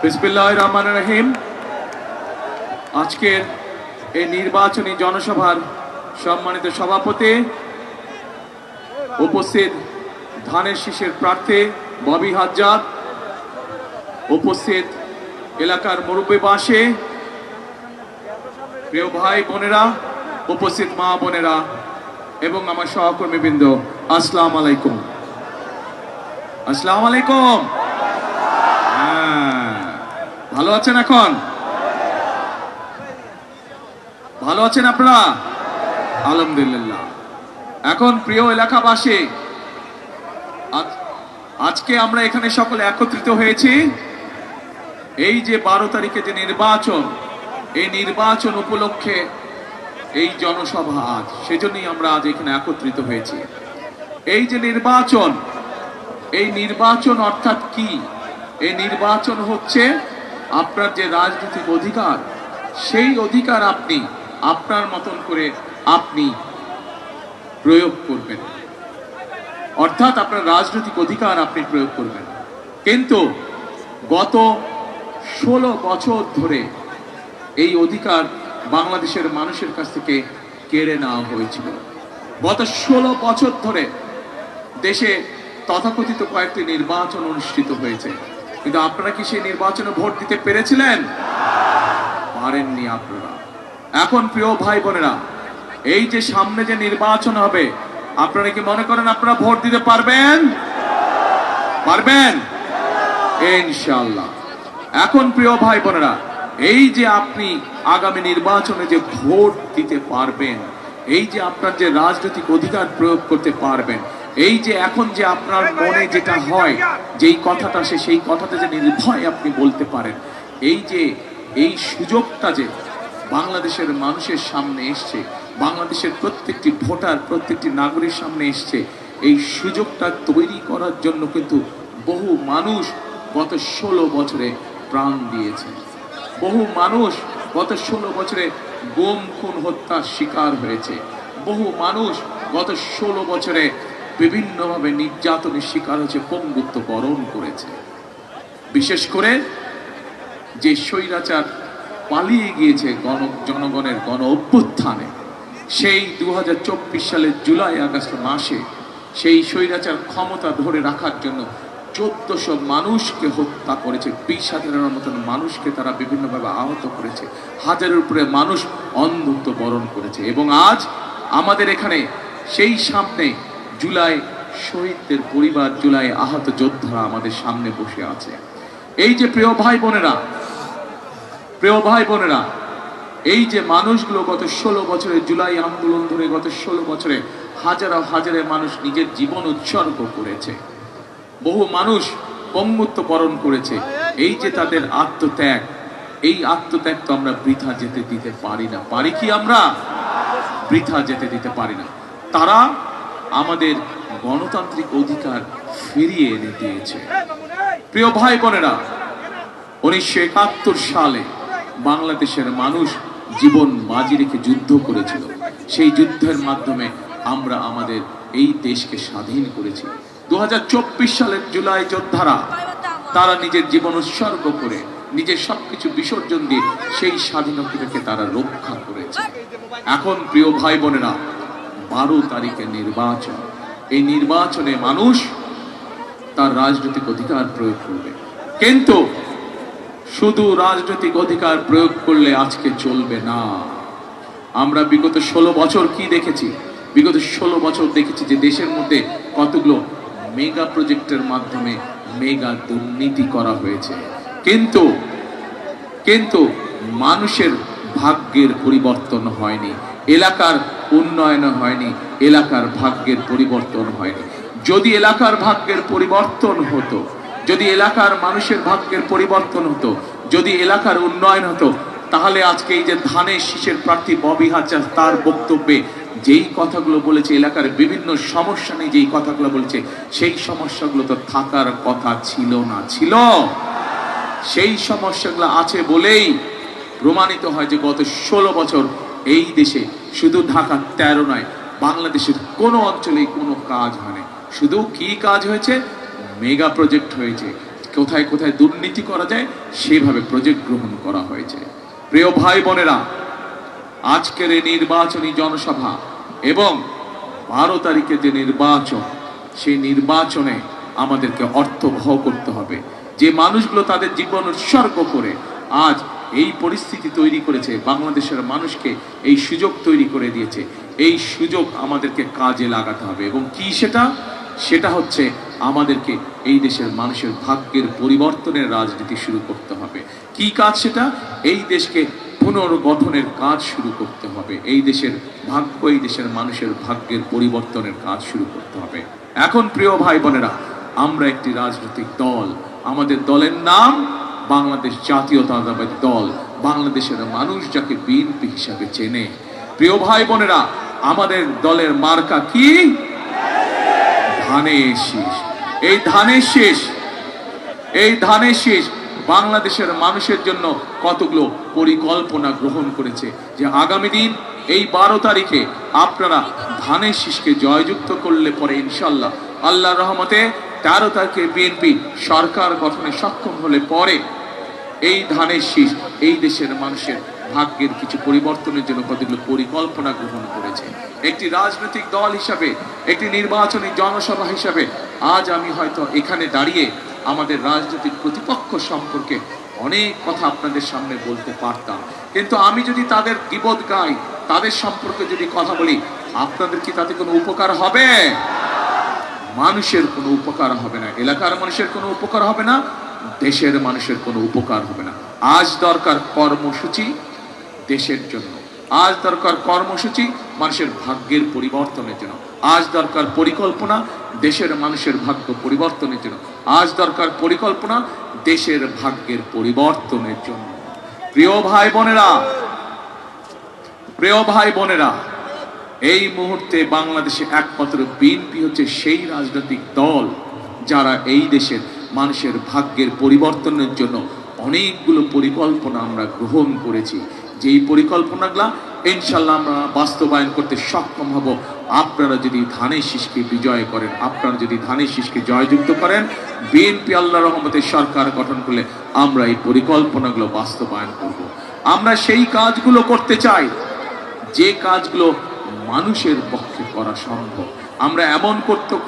বিসমিল্লাহির রহমানির রহিম। আজকের এই নির্বাচনী জনসভার সম্মানিত সভাপতি, উপস্থিত ধানের শীষের প্রার্থী ববি হাজ্জাদ, উপস্থিত এলাকার মুরব্বীবাসী, প্রিয় ভাই বোনেরা, উপস্থিত মা বোনেরা এবং আমার সহকর্মীবৃন্দ, আসসালামু আলাইকুম। আসসালামু আলাইকুম। ভালো আছেন? এখন ভালো আছেন আপনারা? আলহামদুলিল্লাহ। এখন প্রিয় এলাকাবাসী, আজকে আমরা এখানে সকলে একত্রিত হয়েছি এই যে 12 তারিখে যে নির্বাচন, এই নির্বাচন উপলক্ষে এই জনসভা আজ, সেজন্যই আমরা আজ এখানে একত্রিত হয়েছি। এই যে নির্বাচন, এই নির্বাচন অর্থাৎ কি? এই নির্বাচন হচ্ছে আপনার যে রাজনৈতিক অধিকার, সেই অধিকার আপনি আপনার মতন করে আপনি প্রয়োগ করবেন, অর্থাৎ আপনার রাজনৈতিক অধিকার আপনি প্রয়োগ করবেন। কিন্তু গত 16 বছর ধরে এই অধিকার বাংলাদেশের মানুষের কাছ থেকে কেড়ে নেওয়া হয়েছিল। গত 16 বছর ধরে দেশে তথাকথিত কয়েকটি নির্বাচন অনুষ্ঠিত হয়েছে, কিন্তু আপনারা কি সেই নির্বাচনে ভোট দিতে পেরেছিলেন? পারেননি আপনারা। এখন প্রিয় ভাই বোনেরা, এই যে সামনে যে নির্বাচন হবে, আপনারা কি মনে করেন আপনারা ভোট দিতে পারবেন? পারবেন ইনশাআল্লাহ। এখন প্রিয় ভাই বোনেরা, এই যে আপনি আগামী নির্বাচনে যে ভোট দিতে পারবেন, এই যে আপনার যে রাজনৈতিক অধিকার প্রয়োগ করতে পারবেন, এই যে এখন যে আপনার মনে যেটা হয়, যেই কথাটা সেই কথাটা যে নির্ভয় আপনি বলতে পারেন, এই যে এই সুযোগটা যে বাংলাদেশের মানুষের সামনে এসছে, বাংলাদেশের প্রত্যেকটি ভোটার, প্রত্যেকটি নাগরিক সামনে এসছে, এই সুযোগটা তৈরি করার জন্য কিন্তু বহু মানুষ গত 16 বছরে প্রাণ দিয়েছে। বহু মানুষ গত 16 বছরে গুম খুন হত্যার শিকার হয়েছে। বহু মানুষ গত 16 বছরে বিভিন্নভাবে নির্যাতনের শিকার হয়েছে, পঙ্গুত্ব বরণ করেছে। বিশেষ করে যে স্বৈরাচার পালিয়ে গিয়েছে জনগণের গণ অভ্যুত্থানে, সেই 2024 সালের জুলাই আগস্ট মাসে সেই স্বৈরাচার ক্ষমতা ধরে রাখার জন্য 1400 মানুষকে হত্যা করেছে, 20,000-এর মতন মানুষকে তারা বিভিন্নভাবে আহত করেছে, হাজারের উপরে মানুষ অন্ধত্ব বরণ করেছে। এবং আজ আমাদের এখানে সেই সামনে জুলাই শহীদদের পরিবার, জুলাই আহত যোদ্ধারা আমাদের সামনে বসে আছে। এই যে প্রিয় ভাই বোনেরা, প্রিয় ভাই বোনেরা, এই যে মানুষগুলো গত 16 বছরে জুলাই আন্দোলন ধরে গত 16 বছরে হাজারো হাজারে মানুষ নিজের জীবন উৎসর্গ করেছে, বহু মানুষ পঙ্গুত্ব বরণ করেছে। এই যে তাদের আত্মত্যাগ, এই আত্মত্যাগ তো আমরা বৃথা যেতে দিতে পারি না। পারি কি? আমরা বৃথা যেতে দিতে পারি না। তারা আমাদের গণতান্ত্রিক অধিকার ফিরিয়ে এনে দিয়েছে। প্রিয় ভাই বোনেরা, 1971 সালে বাংলাদেশের মানুষ জীবন বাজি রেখে যুদ্ধ করেছিল। সেই যুদ্ধের মাধ্যমে আমরা আমাদের এই দেশকে স্বাধীন করেছি। 2024 সালের জুলাই যোদ্ধারা তারা নিজের জীবন উৎসর্গ করে, নিজের সবকিছু বিসর্জন দিয়ে সেই স্বাধীনতাকে তারা রক্ষা করেছে। এখন প্রিয় ভাই বোনেরা, 12 তারিখে নির্বাচন, এই নির্বাচনে মানুষ তার রাজনৈতিক অধিকার প্রয়োগ করবে। কিন্তু শুধু রাজনৈতিক অধিকার প্রয়োগ করলে আজকে চলবে না। আমরা বিগত 16 বছর কি দেখেছি? বিগত 16 বছর দেখেছি যে দেশের মধ্যে কতগুলো মেগা প্রজেক্টের মাধ্যমে মেগা দুর্নীতি করা হয়েছে, কিন্তু মানুষের ভাগ্যের পরিবর্তন হয়নি, এলাকার উন্নয়ন হয়নি, এলাকার ভাগ্যের পরিবর্তন হয়নি। যদি এলাকার ভাগ্যের পরিবর্তন হতো, যদি এলাকার মানুষের ভাগ্যের পরিবর্তন হতো, যদি এলাকার উন্নয়ন হতো, তাহলে আজকে এই যে ধানের শীষের প্রার্থী ববি হাজ্জাদ তার বক্তব্যে যেই কথাগুলো বলেছে, এলাকার বিভিন্ন সমস্যা নিয়ে যেই কথাগুলো বলেছে, সেই সমস্যাগুলো তো থাকার কথা ছিল না। ছিল, সেই সমস্যাগুলো আছে বলেই প্রমাণিত হয় যে গত 16 বছর এই দেশে শুধু ঢাকা 13 নয়, বাংলাদেশের কোনো অঞ্চলেই কোনো কাজ হয়নি। শুধু কি কাজ হয়েছে? মেগা প্রজেক্ট হয়েছে। কোথায় কোথায় দুর্নীতি করা যায় সেভাবে প্রজেক্ট গ্রহণ করা হয়েছে। প্রিয় ভাই বোনেরা, আজকের এই নির্বাচনী জনসভা এবং 12 তারিখে যে নির্বাচন, সেই নির্বাচনে আমাদেরকে অর্থবহ করতে হবে। যে মানুষগুলো তাদের জীবন উৎসর্গ করে আজ এই পরিস্থিতি তৈরি করেছে, বাংলাদেশের মানুষকে এই সুযোগ তৈরি করে দিয়েছে, এই সুযোগ আমাদেরকে কাজে লাগাতে হবে। এবং কি সেটা হচ্ছে আমাদেরকে এই দেশের মানুষের ভাগ্যের পরিবর্তনের রাজনীতি শুরু করতে হবে। কি কাজ সেটা? এই দেশকে পুনর্গঠনের কাজ শুরু করতে হবে। এই দেশের ভাগ্য, এই দেশের মানুষের ভাগ্যের পরিবর্তনের কাজ শুরু করতে হবে। এখন প্রিয় ভাই বোনেরা, আমরা একটি রাজনৈতিক দল, আমাদের দলের নাম বাংলাদেশ জাতীয়তাবাদী দল, বাংলাদেশের মানুষ যাকে বিএনপি হিসাবে চেনে। প্রিয় ভাই বোনেরা, আমাদের দলের মার্কা কি? ধানের শীষ। এই ধানের শীষ বাংলাদেশের মানুষের জন্য কতগুলো পরিকল্পনা গ্রহণ করেছে যে আগামী দিন এই 12 তারিখে আপনারা ধানের শীষকে জয়যুক্ত করলে পরে ইনশাল্লাহ আল্লাহর রহমতে 13 তারিখে বিএনপি সরকার গঠনে সক্ষম হলে পরে এই ধানের শীষ এই দেশের মানুষের ভাগ্যের কিছু পরিবর্তনের জন্য কতগুলো পরিকল্পনা গ্রহণ করেছে। একটি রাজনৈতিক দল হিসাবে, একটি নির্বাচনী জনসভা হিসাবে আজ আমি হয়তো এখানে দাঁড়িয়ে আমাদের রাজনৈতিক প্রতিপক্ষ সম্পর্কে অনেক কথা আপনাদের সামনে বলতে পারতাম, কিন্তু আমি যদি তাদের গীবত গাই, তাদের সম্পর্কে যদি কথা বলি, আপনাদের কি তাতে কোনো উপকার হবে? মানুষের কোনো উপকার হবে না, এলাকার মানুষের কোনো উপকার হবে না, দেশের মানুষের কোনো উপকার হবে না। আজ দরকার কর্মসূচি দেশের জন্য, আজ দরকার কর্মসূচি মানুষের ভাগ্যের পরিবর্তনের জন্য, আজ দরকার পরিকল্পনা দেশের মানুষের ভাগ্য পরিবর্তনের জন্য, আজ দরকার পরিকল্পনা দেশের ভাগ্যের পরিবর্তনের জন্য। প্রিয় ভাই বোনেরা, এই মুহূর্তে বাংলাদেশে একমাত্র বিএনপি হচ্ছে সেই রাজনৈতিক দল যারা এই দেশের মানুষের ভাগ্যের পরিবর্তনের জন্য অনেকগুলো পরিকল্পনা আমরা গ্রহণ করেছি। যেই পরিকল্পনাগুলো ইনশাল্লাহ আমরা বাস্তবায়ন করতে সক্ষম হব আপনারা যদি ধানের শীষকে বিজয় করেন, আপনারা যদি ধানের শীষকে জয়যুক্ত করেন, বিএনপি আল্লাহর রহমতে সরকার গঠন করলে আমরা এই পরিকল্পনাগুলো বাস্তবায়ন করব। আমরা সেই কাজগুলো করতে চাই যে কাজগুলো মানুষের পক্ষে করা সম্ভব। আমরা এমন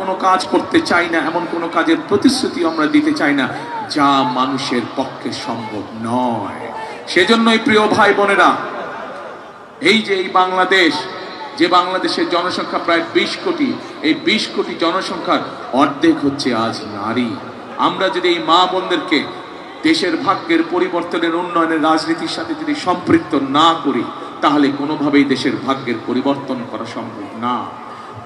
কোনো কাজ করতে চাই না, এমন কোনো কাজের প্রতিশ্রুতি আমরা দিতে চাই না যা মানুষের পক্ষে সম্ভব নয়। সেজন্যই প্রিয় ভাই বোনেরা, এই যে এই বাংলাদেশ, যে বাংলাদেশের জনসংখ্যা প্রায় 20 কোটি, এই 20 কোটি জনসংখ্যার অর্ধেক হচ্ছে আজ নারী। আমরা যদি এই মা বোনদেরকে দেশের ভাগ্যের পরিবর্তনের উন্নয়নের রাজনীতির সাথে যদি সম্পৃক্ত না করি, তাহলে কোনোভাবেই দেশের ভাগ্যের পরিবর্তন করা সম্ভব না।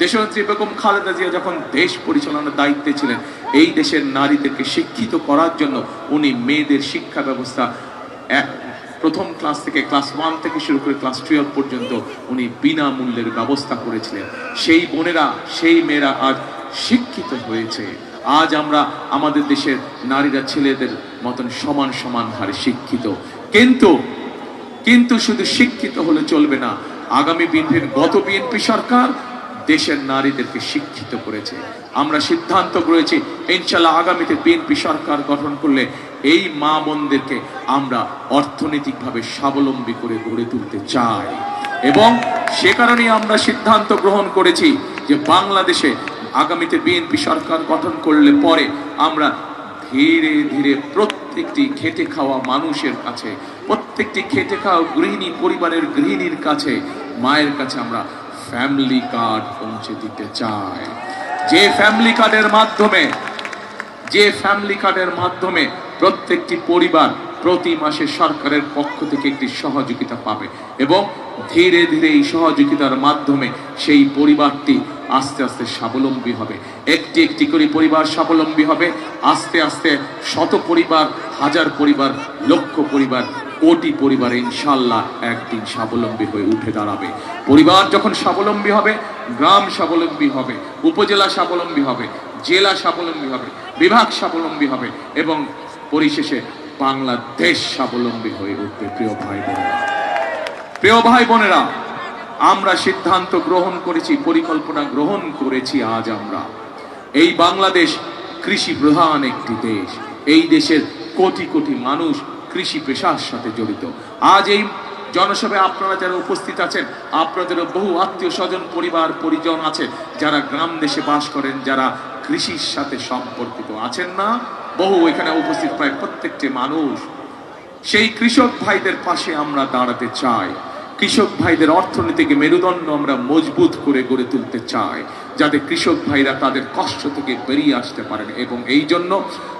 দেশনেত্রী বেগম খালেদা জিয়া যখন দেশ পরিচালনার দায়িত্বে ছিলেন, এই দেশের নারীদেরকে শিক্ষিত করার জন্য উনি মেয়েদের শিক্ষা ব্যবস্থা প্রথম ক্লাস থেকে ক্লাস 1 থেকে শুরু করে ক্লাস 12 পর্যন্ত উনি বিনামূল্যের ব্যবস্থা করেছিলেন। সেই বোনেরা, সেই মেয়েরা আজ শিক্ষিত হয়েছে। আজ আমরা আমাদের দেশের নারীরা ছেলেদের মতন সমান সমান হারে শিক্ষিত। কিন্তু শুধু শিক্ষিত হলে চলবে না। আগামী গত বিএনপি সরকার দেশের নারীদেরকে শিক্ষিত করেছে। আমরা সিদ্ধান্ত করেছি ইনশাল্লাহ আগামীতে বিএনপি সরকার গঠন করলে এই মা বোনদেরকে আমরা অর্থনৈতিকভাবে স্বাবলম্বী করে গড়ে তুলতে চাই। এবং সে কারণেই আমরা সিদ্ধান্ত গ্রহণ করেছি যে বাংলাদেশে আগামীতে বিএনপি সরকার গঠন করলে পরে আমরা ধীরে ধীরে প্রত্যেকটি খেটে খাওয়া মানুষের কাছে, প্রত্যেকটি খেটে খাওয়া গৃহিণী, পরিবারের গৃহিণীর কাছে, মায়ের কাছে আমরা ফ্যামিলি কার্ড পৌঁছে দিতে চাই। যে ফ্যামিলি কার্ডের মাধ্যমে প্রত্যেকটি পরিবার প্রতি মাসে সরকারের পক্ষ থেকে একটি সহযোগিতা পাবে এবং ধীরে ধীরে এই সহযোগিতার মাধ্যমে সেই পরিবারটি আস্তে আস্তে স্বাবলম্বী হবে। একটি একটি করে পরিবার স্বাবলম্বী হবে। আস্তে আস্তে শত পরিবার, হাজার পরিবার, লক্ষ পরিবার, কোটি পরিবারে ইনশাল্লাহ একদিন স্বাবলম্বী হয়ে উঠে দাঁড়াবে। পরিবার যখন স্বাবলম্বী হবে, গ্রাম স্বাবলম্বী হবে, উপজেলা স্বাবলম্বী হবে, জেলা স্বাবলম্বী হবে, বিভাগ স্বাবলম্বী হবে এবং পরিশেষে বাংলাদেশ স্বাবলম্বী হয়ে উঠবে। প্রিয় ভাই বোনেরা, আমরা সিদ্ধান্ত গ্রহণ করেছি, পরিকল্পনা গ্রহণ করেছি। আজ আমরা এই বাংলাদেশ কৃষি প্রধান একটি দেশ। এই দেশের কোটি কোটি মানুষ কৃষি পেশার সাথে জড়িত। আজ এই জনসভায় আপনারা যারা উপস্থিত আছেন, আপনাদেরও বহু আত্মীয় স্বজন, পরিবার পরিজন আছে যারা গ্রাম দেশে বাস করেন, যারা কৃষির সাথে সম্পর্কিত আছেন না? বহু এখানে উপস্থিত প্রায় প্রত্যেকটি মানুষ। সেই কৃষক ভাইদের পাশে আমরা দাঁড়াতে চাই। কৃষক ভাইদের অর্থনীতিকে মেরুদণ্ড আমরা মজবুত করে গড়ে তুলতে চাই, যাতে কৃষক ভাইরা তাদের কষ্ট থেকে বেরিয়ে আসতে পারেন। এবং এই জন্য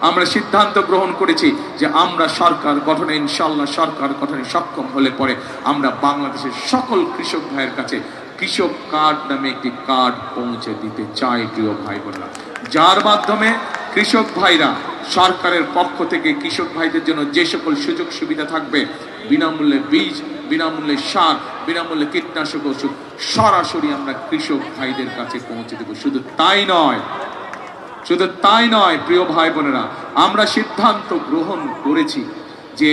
আমরা সিদ্ধান্ত গ্রহণ করেছি যে আমরা সরকার গঠনে, ইনশাল্লাহ সরকার গঠনে সক্ষম হলে পরে আমরা বাংলাদেশের সকল কৃষক ভাইয়ের কাছে কৃষক কার্ড নামে একটি কার্ড পৌঁছে দিতে চাই, প্রিয় ভাই বোনেরা, যার মাধ্যমে কৃষক ভাইরা সরকারের পক্ষ থেকে কৃষক ভাইদের জন্য যে সকল সুযোগ সুবিধা থাকবে, বিনামূল্যে বীজ, বিনামূল্যে সার, বিনামূল্যে কীটনাশক ওষুধ সরাসরি আমরা কৃষক ভাইদের কাছে পৌঁছে দেব। শুধু তাই নয় প্রিয় ভাই বোনেরা, আমরা সিদ্ধান্ত গ্রহণ করেছি যে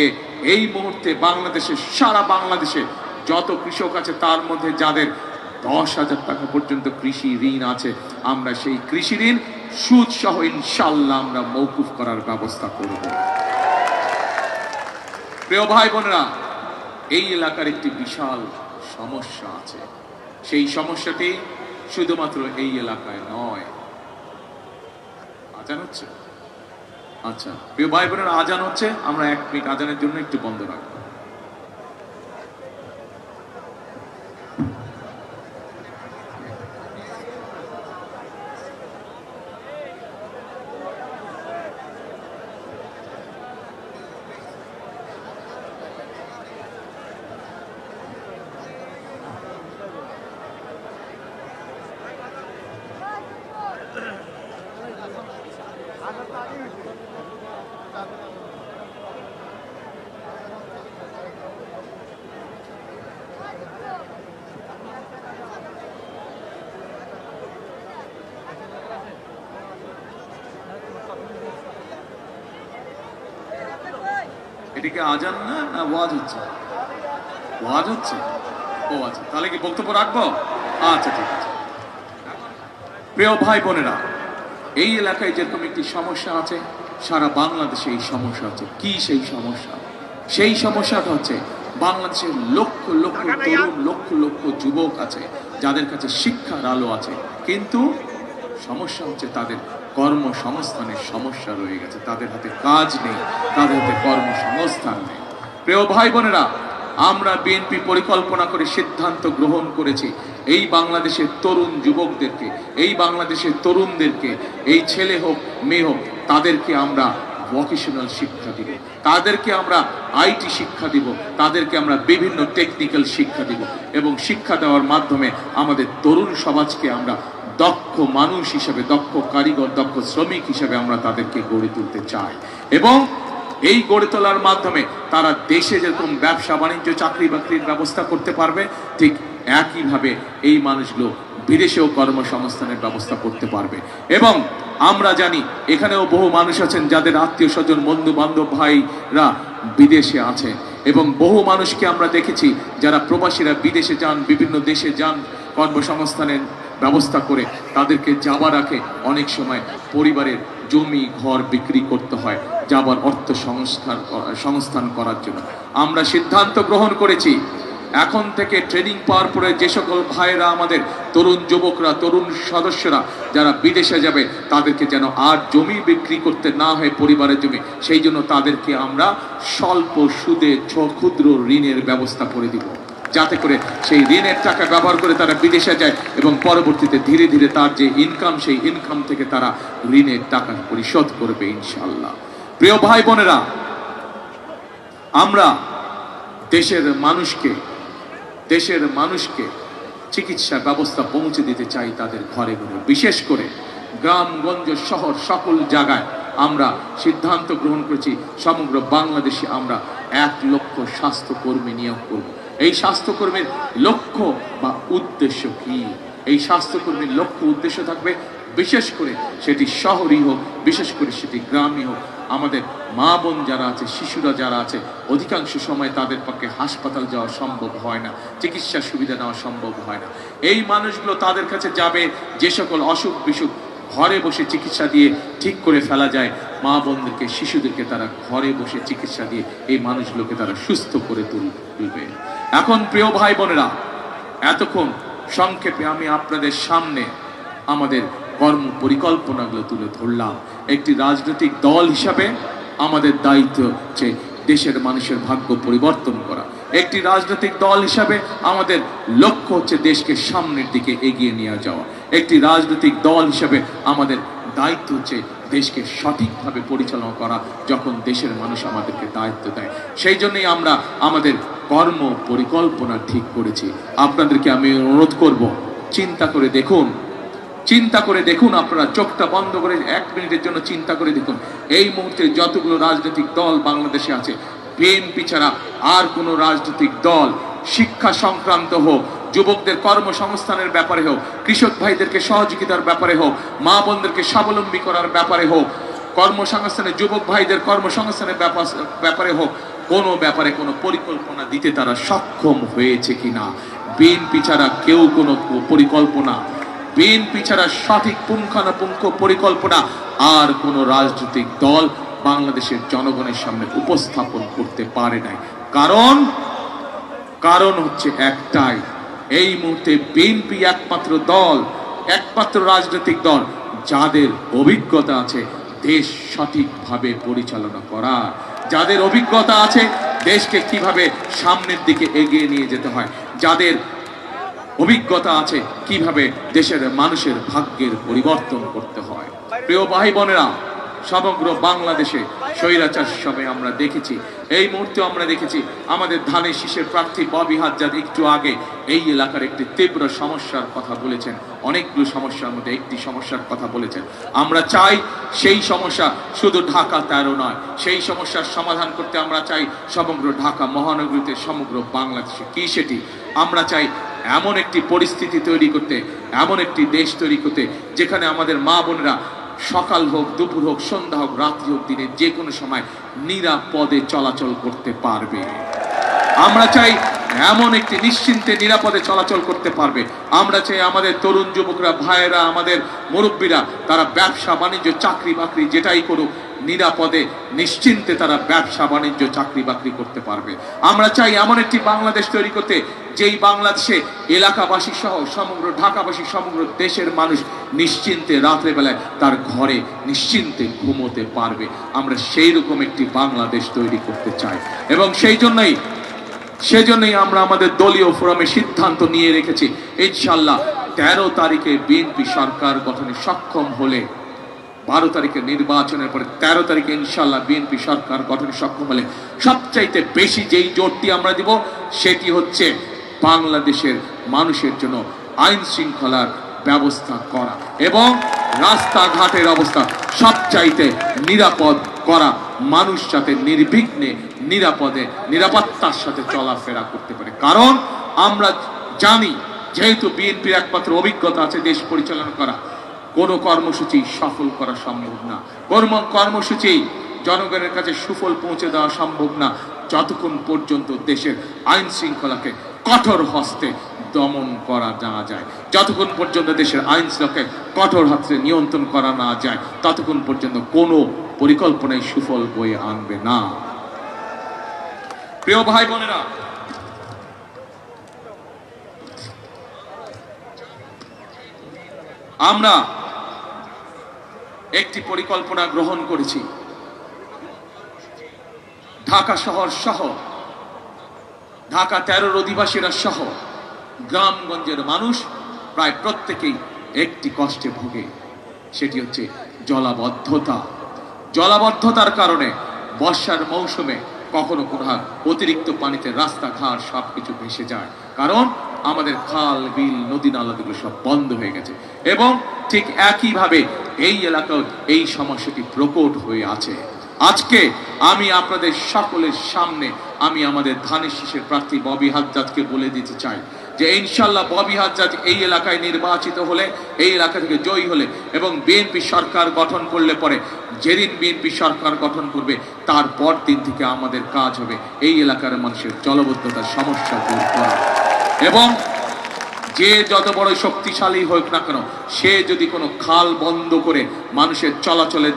এই মুহূর্তে বাংলাদেশে, সারা বাংলাদেশে যত কৃষক আছে তার মধ্যে যাদের 10,000 টাকা পর্যন্ত কৃষি ঋণ আছে, আমরা সেই কৃষি ঋণ সুদ সহ ইনশাল্লাহ আমরা মওকুফ করার ব্যবস্থা করব। প্রিয় ভাই বোনেরা, এই এলাকার একটি বিশাল সমস্যা আছে। সেই সমস্যাটি শুধুমাত্র এই এলাকায় নয়। আজান হচ্ছে? আচ্ছা প্রিয় ভাই বোনেরা, আজান হচ্ছে, আমরা 1 মিনিট আজানের জন্য একটু বন্ধ রাখবো। এদিকে আজান না ওয়াজ হচ্ছে? ওয়াজ হচ্ছে? ও আচ্ছা, তাহলে কি বক্তব্য রাখবো? আচ্ছা ঠিক আছে। প্রিয় ভাই বোনেরা, এই এলাকায় যেরকম একটি সমস্যা আছে, সারা বাংলাদেশে এই সমস্যা আছে। কি সেই সমস্যা? সেই সমস্যাটা হচ্ছে বাংলাদেশের লক্ষ লক্ষ তরুণ, লক্ষ লক্ষ যুবক আছে যাদের কাছে শিক্ষার আলো আছে, কিন্তু সমস্যা হচ্ছে তাদের কর্মসংস্থানের সমস্যা রয়ে গেছে। তাদের হাতে কাজ নেই, তাদের হাতে কর্মসংস্থান নেই। প্রিয় ভাই বোনেরা, আমরা বিএনপি পরিকল্পনা করে সিদ্ধান্ত গ্রহণ করেছি এই বাংলাদেশের তরুণ যুবকদেরকে, এই বাংলাদেশের তরুণদেরকে, এই ছেলে হোক মেয়ে হোক, তাদেরকে আমরা ভোকেশনাল শিক্ষা দিব, তাদেরকে আমরা আইটি শিক্ষা দিব, তাদেরকে আমরা বিভিন্ন টেকনিক্যাল শিক্ষা দিব, এবং শিক্ষা দেওয়ার মাধ্যমে আমাদের তরুণ সমাজকে আমরা দক্ষ মানুষ হিসেবে, দক্ষ কারিগর, দক্ষ শ্রমিক হিসেবে আমরা তাদেরকে গড়ে তুলতে চাই। এবং এই গড়ে তোলার মাধ্যমে তারা দেশে যেরকম ব্যবসা বাণিজ্য, চাকরি বাকরির ব্যবস্থা করতে পারবে, ঠিক একইভাবে এই মানুষগুলো বিদেশেও কর্মসংস্থানের ব্যবস্থা করতে পারবে। এবং আমরা জানি এখানেও বহু মানুষ আছেন যাদের আত্মীয় স্বজন, বন্ধু বান্ধব, ভাইরা বিদেশে আছে, এবং বহু মানুষকে আমরা দেখেছি যারা প্রবাসীরা বিদেশে যান, বিভিন্ন দেশে যান, কর্মসংস্থানের ব্যবস্থা করে তাদেরকে যাবার আগে অনেক সময় পরিবারের জমি ঘর বিক্রি করতে হয় যাবার অর্থ সংস্থান করার জন্য। আমরা সিদ্ধান্ত গ্রহণ করেছি এখন থেকে ট্রেনিং পাওয়ার পরে যে সকল ভাইয়েরা, আমাদের তরুণ যুবকরা, তরুণ সদস্যরা যারা বিদেশে যাবে, তাদেরকে যেন আর জমি বিক্রি করতে না হয়, পরিবারের জমি, সেই জন্য তাদেরকে আমরা স্বল্প সুদে ক্ষুদ্র ঋণের ব্যবস্থা করে দিব, যাতে করে সেই ঋণের টাকা ব্যবহার করে তারা বিদেশে যায় এবং পরবর্তীতে ধীরে ধীরে তার যে ইনকাম, সেই ইনকাম থেকে তারা ঋণের টাকা পরিশোধ করবে ইনশাআল্লাহ। প্রিয় ভাই বোনেরা, আমরা দেশের মানুষকে চিকিৎসা ব্যবস্থা পৌঁছে দিতে চাই তাদের ঘরে ঘরে, বিশেষ করে গ্রামগঞ্জ, শহর, সকল জায়গায় আমরা সিদ্ধান্ত গ্রহণ করেছি সমগ্র বাংলাদেশে আমরা 1 লক্ষ স্বাস্থ্যকর্মী নিয়োগ করব। এই স্বাস্থ্যকর্মীর লক্ষ্য বা উদ্দেশ্য কি? এই স্বাস্থ্যকর্মীর লক্ষ্য উদ্দেশ্য থাকবে, বিশেষ করে সেটি শহরই হোক, বিশেষ করে সেটি গ্রামই হোক, আমাদের মা বোন যারা আছে, শিশুরা যারা আছে, অধিকাংশ সময় তাদের পক্ষে হাসপাতাল যাওয়া সম্ভব হয় না, চিকিৎসা সুবিধা নেওয়া সম্ভব হয় না। এই মানুষগুলো তাদের কাছে যাবে, যে সকল অসুখ বিসুখ ঘরে বসে চিকিৎসা দিয়ে ঠিক করে ফেলা যায়, মা বোনদেরকে, শিশুদেরকে তারা ঘরে বসে চিকিৎসা দিয়ে এই মানুষগুলোকে তারা সুস্থ করে তুলবে। এখন প্রিয় ভাই বোনেরা, এতক্ষণ সংক্ষেপে আমি আপনাদের সামনে আমাদের কর্ম পরিকল্পনাগুলো তুলে ধরলাম। একটি রাজনৈতিক দল হিসাবে আমাদের দায়িত্ব হচ্ছে দেশের মানুষের ভাগ্য পরিবর্তন করা। একটি রাজনৈতিক দল হিসাবে আমাদের লক্ষ্য হচ্ছে দেশকে সামনের দিকে এগিয়ে নিয়ে যাওয়া। একটি রাজনৈতিক দল হিসাবে আমাদের দায়িত্ব হচ্ছে দেশকে সঠিকভাবে পরিচালনা করা যখন দেশের মানুষ আমাদেরকে দায়িত্ব দেয়। সেই জন্যই আমরা আমাদের কর্ম পরিকল্পনা ঠিক করেছি। আপনাদেরকে আমি অনুরোধ করব, চিন্তা করে দেখুন, চিন্তা করে দেখুন, আপনারা চোখটা বন্ধ করে 1 মিনিটের জন্য চিন্তা করে দেখুন, এই মুহূর্তে যতগুলো রাজনৈতিক দল বাংলাদেশে আছে, বিএনপি ছাড়া আর কোনো রাজনৈতিক দল শিক্ষা সংক্রান্ত হোক, যুবকদের কর্মসংস্থানের ব্যাপারে হোক, কৃষক ভাইদেরকে সহযোগিতার ব্যাপারে হোক, মা বোনদেরকে স্বাবলম্বী করার ব্যাপারে হোক, কর্মসংস্থানের যুবক ভাইদের কর্মসংস্থানের ব্যাপারে হোক, কোনো ব্যাপারে কোনো পরিকল্পনা দিতে তারা সক্ষম হয়েছে কিনা? বিএনপি ছাড়া কেউ কোনো পরিকল্পনা, বিএনপি ছাড়া সঠিক পুঙ্খানুপুঙ্খ পরিকল্পনা আর কোন রাজনৈতিক দল বাংলাদেশের জনগণের সামনে উপস্থাপন করতে পারে নাই। কারণ হচ্ছে একটাই, এই মুহূর্তে বিএনপি একমাত্র দল, একমাত্র রাজনৈতিক দল যাদের অভিজ্ঞতা আছে দেশ সঠিকভাবে পরিচালনা করার, যাদের অভিজ্ঞতা আছে দেশকে কিভাবে সামনের দিকে এগিয়ে নিয়ে যেতে হয়, যাদের অভিজ্ঞতা আছে কিভাবে দেশের মানুষের ভাগ্যের পরিবর্তন করতে হয়। প্রিয় ভাই বোনেরা, সমগ্র বাংলাদেশে স্বৈরাচার সময় আমরা দেখেছি, এই মুহূর্তে আমরা দেখেছি আমাদের ধানের শীষের প্রার্থী ববি হাজ্জাদ একটু আগে এই এলাকার একটি তীব্র সমস্যার কথা বলেছেন, অনেকগুলো সমস্যার মধ্যে একটি সমস্যার কথা বলেছেন। আমরা চাই সেই সমস্যা শুধু ঢাকা 13 নয়, সেই সমস্যার সমাধান করতে আমরা চাই সমগ্র ঢাকা মহানগরীতে, সমগ্র বাংলাদেশে। কি সেটি? আমরা চাই এমন একটি পরিস্থিতি তৈরি করতে, এমন একটি দেশ তৈরি করতে যেখানে আমাদের মা বোনেরা সকাল হোক, দুপুর হোক, সন্ধ্যা হোক, রাত্রি হোক, দিনে যে কোনো সময় নিরাপদে চলাচল করতে পারবে। আমরা চাই এমন একটি নিশ্চিন্তে নিরাপদে চলাচল করতে পারবে। আমরা চাই আমাদের তরুণ যুবকরা, ভাইয়েরা, আমাদের মুরব্বীরা তারা ব্যবসা বাণিজ্য, চাকরি বাকরি যেটাই করুক, নিরাপদে নিশ্চিন্তে তারা ব্যবসা বাণিজ্য, চাকরি বাকরি করতে পারবে। আমরা চাই এমন একটি বাংলাদেশ তৈরি করতে যেই বাংলাদেশে এলাকাবাসী সহ সমগ্র ঢাকাবাসী, সমগ্র দেশের মানুষ নিশ্চিন্তে রাত্রে বেলায় তার ঘরে নিশ্চিন্তে ঘুমোতে পারবে। আমরা সেই রকম একটি বাংলাদেশ তৈরি করতে চাই এবং সেজন্যই আমরা আমাদের দলীয় ফোরামে সিদ্ধান্ত নিয়ে রেখেছি, ইনশাআল্লাহ 13 তারিখে বিএনপি সরকার গঠনে সক্ষম হলে, 12 তারিখে নির্বাচনের পরে 13 তারিখে ইনশাআল্লাহ বিএনপি সরকার গঠনে সক্ষম হলে সবচাইতে বেশি যেই জোরটি আমরা দিব সেটি হচ্ছে বাংলাদেশের মানুষের জন্য আইন শৃঙ্খলার ব্যবস্থা করা এবং রাস্তাঘাটের অবস্থা সবচাইতে নিরাপদ করা, মানুষ যাতে নির্বিঘ্নে নিরাপদে নিরাপত্তার সাথে চলাফেরা করতে পারে। কারণ আমরা জানি, যেহেতু বিএনপির একমাত্র অভিজ্ঞতা আছে দেশ পরিচালনা করা, কোনো কর্মসূচি সফল করা সম্ভব না, কর্মসূচি জনগণের কাছে সুফল পৌঁছে দেওয়া সম্ভব না যতক্ষণ পর্যন্ত দেশের আইন শৃঙ্খলাকে কঠোর হস্তে দমন করা না যায়, যতক্ষণ পর্যন্ত দেশের আইন শৃঙ্খলাকে কঠোর হস্তে নিয়ন্ত্রণ করা না যায়, ততক্ষণ পর্যন্ত কোনো পরিকল্পনায় সুফল বয়ে আনবে না। প্রিয় ভাই বোনেরা, আমরা একটি পরিকল্পনা গ্রহণ করেছি, ঢাকা শহর সহ, ঢাকা 13 অধিবাসীরা সহ গ্রামগঞ্জের মানুষ প্রায় প্রত্যেকেই একটি কষ্টে ভোগে, সেটি হচ্ছে জলাবদ্ধতা। জলাবদ্ধতার কারণে বর্ষার মৌসুমে কখনো কোথাও অতিরিক্ত পানিতে রাস্তাঘাট সবকিছু ভেসে যায়, কারণ আমাদের খাল, বিল, নদী নালাগুলো সব বন্ধ হয়ে গেছে এবং ঠিক একইভাবে এই এলাকায় এই সমস্যাটি প্রকট হয়ে আছে। আজকে আমি আপনাদের সকলের সামনে আমি আমাদের ধানের শীষের প্রার্থী ববি হাজ্জাদকে বলে দিতে চাই যে ইনশাআল্লাহ ববি হাজ্জাদ এই এলাকায় নির্বাচিত হলে, এই এলাকা থেকে জয়ী হলে এবং বিএনপি সরকার গঠন করলে পরে, যেদিন বিএনপি সরকার গঠন করবে তারপর দিন থেকে আমাদের কাজ হবে এই এলাকার মানুষের জলবদ্ধতার সমস্যা দূর করা এবং যে যত বড় শক্তিশালী হোক না কেন, সে যদি কোনো খাল বন্ধ করে মানুষের চলাচলের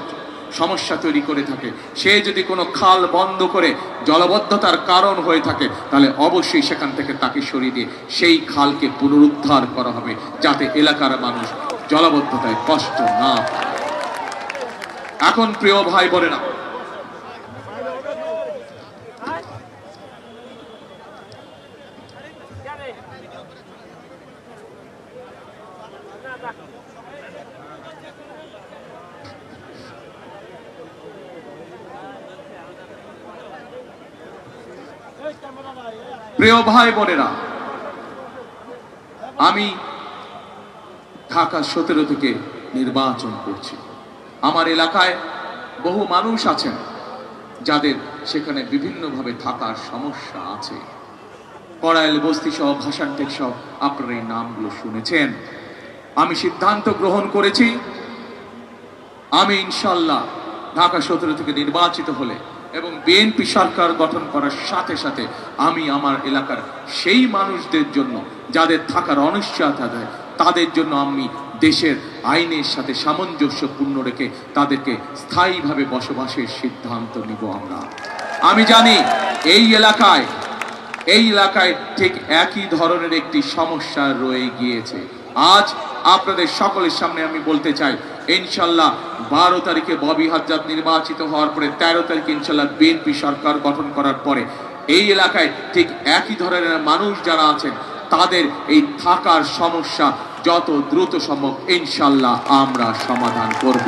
সমস্যা তৈরি করে থাকে, সে যদি কোনো খাল বন্ধ করে জলাবদ্ধতার কারণ হয়ে থাকে, তাহলে অবশ্যই সেখান থেকে তাকে সরিয়ে দিয়ে সেই খালকে পুনরুদ্ধার করা হবে, যাতে এলাকার মানুষ জলাবদ্ধতায় কষ্ট না পায়। এখন প্রিয় ভাই বোনেরা, প্রিয় ভাই বোনেরা, আমি ঢাকা 17 থেকে নির্বাচন করছি। আমার এলাকায় বহু মানুষ আছেন যাদের সেখানে বিভিন্নভাবে থাকার সমস্যা আছে। কড়াইল বস্তি সহ ভাষান্টেক সহ আপনারা এই নামগুলো শুনেছেন। আমি সিদ্ধান্ত গ্রহণ করেছি, আমি ইনশাল্লাহ ঢাকা 17 থেকে নির্বাচিত হলে এবং বিএনপি সরকার গঠন করার সাথে সাথে আমি আমার এলাকার সেই মানুষদের জন্য যাদের থাকার অনিশ্চয়তা দেয়, তাদের জন্য আমি দেশের আইনের সাথে সামঞ্জস্যপূর্ণ রেখে তাদেরকে স্থায়ীভাবে বসবাসের সিদ্ধান্ত নিব। আমি জানি এই এলাকায় ঠিক একই ধরনের একটি সমস্যা রয়ে গিয়েছে। আজ আপনাদের সকলের সামনে আমি বলতে চাই, ইনশাল্লাহ 12 তারিখে ববি হাজ্জাদ নির্বাচিত হওয়ার পরে 13 তারিখে ইনশাল্লাহ বিএনপি সরকার গঠন করার পরে এই এলাকায় ঠিক একই ধরনের মানুষ যারা আছেন তাদের এই থাকার সমস্যা যত দ্রুত সম্ভব ইনশাল্লাহ আমরা সমাধান করব।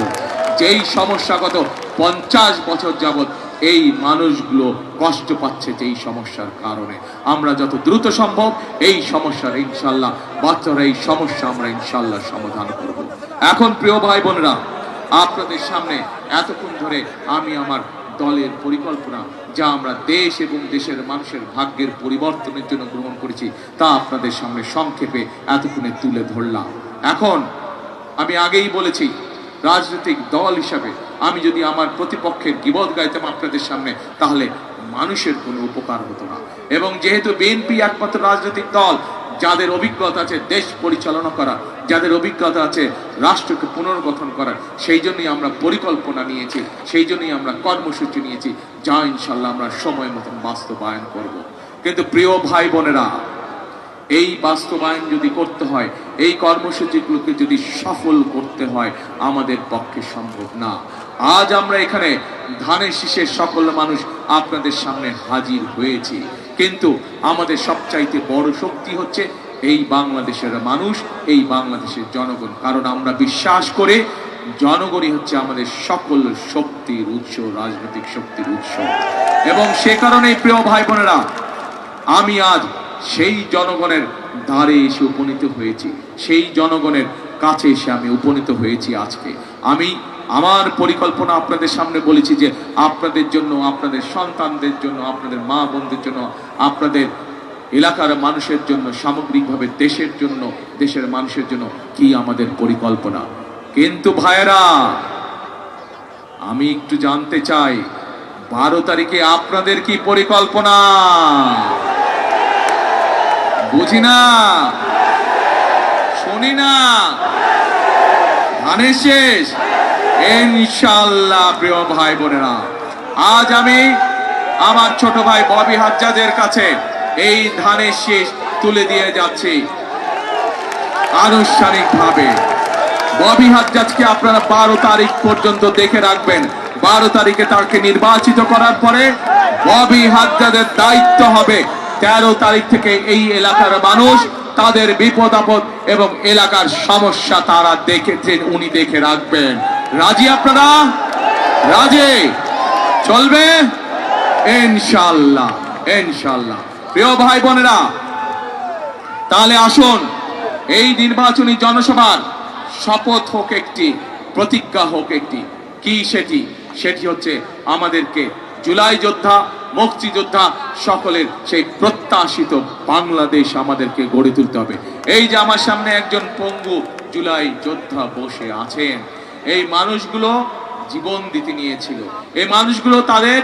যেই সমস্যাগত 50 বছর যাবত এই মানুষগুলো কষ্ট পাচ্ছে, যেই সমস্যার কারণে আমরা যত দ্রুত সম্ভব এই সমস্যার ইনশাল্লাহ বাচ্চারা এই সমস্যা আমরা ইনশাল্লাহ সমাধান করব। এখন প্রিয় ভাই বোনেরা, আপনাদের সামনে এতক্ষণ ধরে আমি আমার দলের পরিকল্পনা যা আমরা দেশ এবং দেশের মানুষের ভাগ্যের পরিবর্তনের জন্য গ্রহণ করেছি তা আপনাদের সামনে সংক্ষেপে এতক্ষণে তুলে ধরলাম। এখন আমি আগেই বলেছি, রাজনৈতিক দল হিসাবে আমি যদি আমার প্রতিপক্ষের গীবত গাইতাম আপনাদের সামনে, তাহলে মানুষের কোনো উপকার হতো না। এবং যেহেতু বিএনপি একমাত্র রাজনৈতিক দল যাদের অভিজ্ঞতা আছে দেশ পরিচালনা করা, যাদের অভিজ্ঞতা আছে রাষ্ট্রকে পুনর্গঠন করার, সেই জন্যই আমরা পরিকল্পনা নিয়েছি, সেই জন্যই আমরা কর্মসূচি নিয়েছি, যা ইনশাল্লাহ আমরা সময় মতন বাস্তবায়ন করব। কিন্তু প্রিয় ভাই বোনেরা, এই বাস্তবায়ন যদি করতে হয়, এই কর্মসূচিগুলোকে যদি সফল করতে হয়, আমাদের পক্ষে সম্ভব না। আজ আমরা এখানে ধানের শীষের সকল মানুষ আপনাদের সামনে হাজির হয়েছি, কিন্তু আমাদের সবচাইতে বড় শক্তি হচ্ছে এই বাংলাদেশের মানুষ, এই বাংলাদেশের জনগণ। কারণ আমরা বিশ্বাস করে জনগণই হচ্ছে আমাদের সকল শক্তির উৎস, রাজনৈতিক শক্তির উৎস। এবং সে কারণেই প্রিয় ভাই বোনেরা, আমি আজ সেই জনগণের দ্বারে এসে উপনীত হয়েছি, সেই জনগণের কাছে এসে আমি উপনীত হয়েছি। আজকে আমি আমার পরিকল্পনা আপনাদের সামনে বলেছি যে আপনাদের জন্য, আপনাদের সন্তানদের জন্য, আপনাদের মা বোনদের জন্য, আপনাদের এলাকার মানুষের জন্য, সামগ্রিকভাবে দেশের জন্য, দেশের মানুষের জন্য কি আমাদের পরিকল্পনা। কিন্তু ভাইয়েরা, আমি একটু জানতে চাই 12 তারিখে আপনাদের কি পরিকল্পনা? বুঝি না, শুনি না, ধানের শেষ ইনশাআল্লাহ। প্রিয় ভাই বোনেরা, আজ আমি আমার ছোট ভাই ববি হাজ্জাদের কাছে এই ধানের শেষ তুলে দিয়ে যাচ্ছি আনুষ্ঠানিকভাবে। ববি হাজ্জাদকে আপনারা 12 তারিখ পর্যন্ত দেখে রাখবেন। 12 তারিখে তাকে নির্বাচিত করার পরে ববি হাজ্জাদের দায়িত্ব হবে 13 তারিখ থেকে এই এলাকার মানুষ তাদের বিপদ আপদ এবং এলাকার সমস্যা তারা দেখেছেন, উনি দেখে রাখবেন। রাজি আপনারা? রাজি? চলবে ইনশাআল্লাহ, ইনশাআল্লাহ। প্রিয় ভাই বোনেরা, তাহলে আসুন এই নির্বাচনী জনসভার শপথ হোক একটি, প্রতিজ্ঞা হোক একটি। কি সেটি? সেটি হচ্ছে আমাদেরকে জুলাই যোদ্ধা, মুক্তিযোদ্ধা সকলের সেই প্রত্যাশিত বাংলাদেশ আমাদেরকে গড়ে তুলতে হবে। এই যে আমার সামনে একজন পঙ্গু জুলাই যোদ্ধা বসে আছেন, এই মানুষগুলো জীবন দিতে নিয়েছিল, এই মানুষগুলো তাদের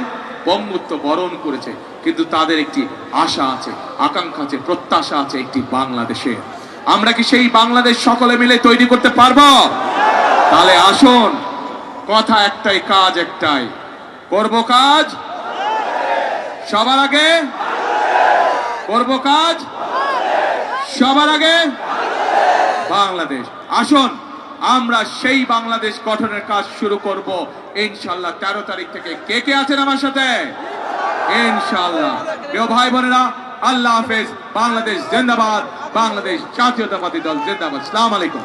পঙ্গুত্ব বরণ করেছে, কিন্তু তাদের একটি আশা আছে, আকাঙ্ক্ষা আছে, প্রত্যাশা আছে একটি বাংলাদেশে। আমরা কি সেই বাংলাদেশ সকলে মিলে তৈরি করতে পারবো? তাহলে আসুন কথা একটাই, কাজ একটাই। করব কাজ সবার আগে, করব কাজ সবার আগে, বাংলাদেশ। আসুন আমরা সেই বাংলাদেশ গঠনের কাজ শুরু করব ইনশাআল্লাহ 13 তারিখ থেকে। কে কে আছেন আমার সাথে? ইনশাআল্লাহ। প্রিয় ভাই বোনেরা, আল্লাহ হাফেজ। বাংলাদেশ জিন্দাবাদ, বাংলাদেশ জাতীয়তাবাদী দল জিন্দাবাদ। আসসালামু আলাইকুম।